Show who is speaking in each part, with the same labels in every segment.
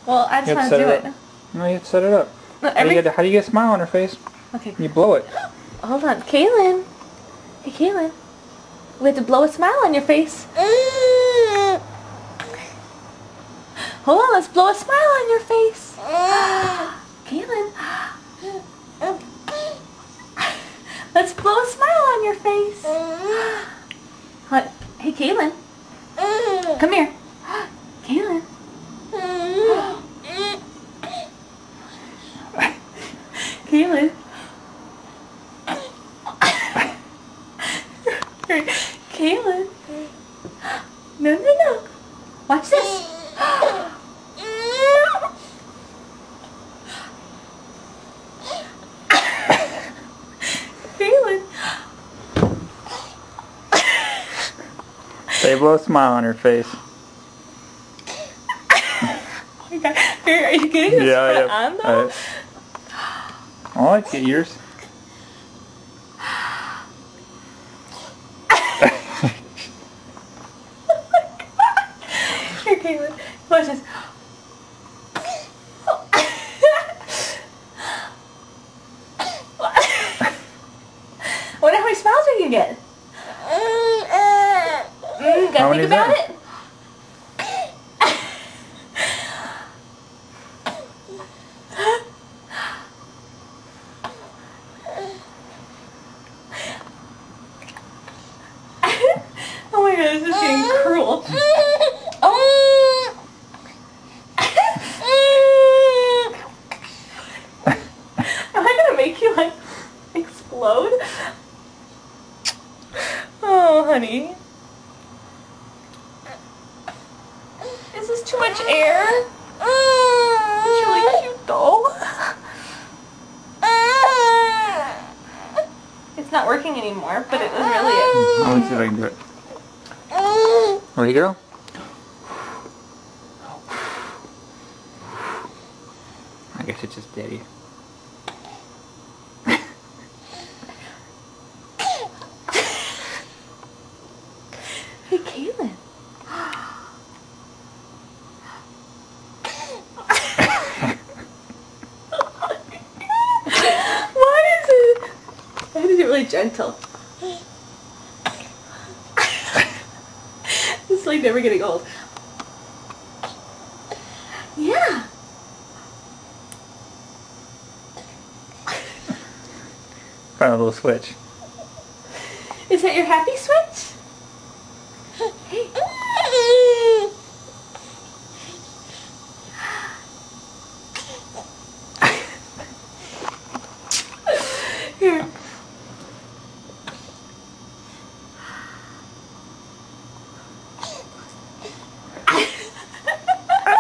Speaker 1: Well, I just want to do it.
Speaker 2: No, you have to set it up.
Speaker 1: No,
Speaker 2: How do you get a smile on her face?
Speaker 1: Okay.
Speaker 2: You blow it.
Speaker 1: Hold on. Kaylin. Hey, Kaylin. We have to blow a smile on your face. Hold on, let's blow a smile on your face. Kaylin. Let's blow a smile on your face. Hey, Kaylin. Come here. Kaylin. Kaylin. Kaylin. No. Watch this. Kaylin.
Speaker 2: They blow a smile on her face.
Speaker 1: Here, are you getting this on though?
Speaker 2: I like to get yours.
Speaker 1: Here, Kaylin. Watch this. Wonder how many smiles we can get. Gotta think about it. Oh my god, this is getting cruel. Oh. Am I gonna make you like explode? Oh, honey. Is this too much air? It's really cute though. It's not working anymore, but it was really
Speaker 2: Let me see if I can do it. Ready, girl? I guess it's just daddy.
Speaker 1: Hey, Kaylin. Why is it? I had to do it really gentle. It's like never getting old. Yeah.
Speaker 2: Found a little switch.
Speaker 1: Is that your happy switch? Hey. Here.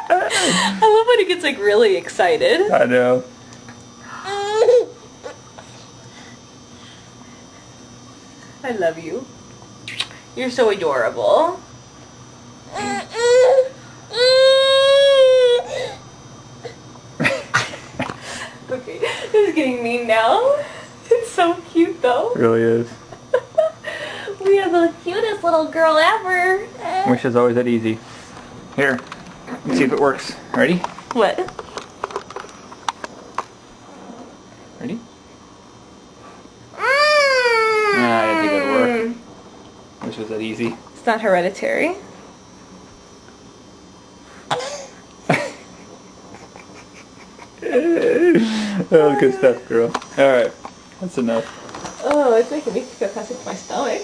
Speaker 1: I love when he gets like really excited.
Speaker 2: I know.
Speaker 1: I love you. You're so adorable. Okay, this is getting mean now. It's so cute though.
Speaker 2: It really is.
Speaker 1: We have the cutest little girl ever.
Speaker 2: Wish it was always that easy. Here, let's see if it works. Ready?
Speaker 1: What?
Speaker 2: Ready? I didn't think it would work. Wish it was that easy.
Speaker 1: It's not hereditary.
Speaker 2: That was good stuff, girl. Alright, that's enough.
Speaker 1: Oh, it's making me feel passing to my stomach.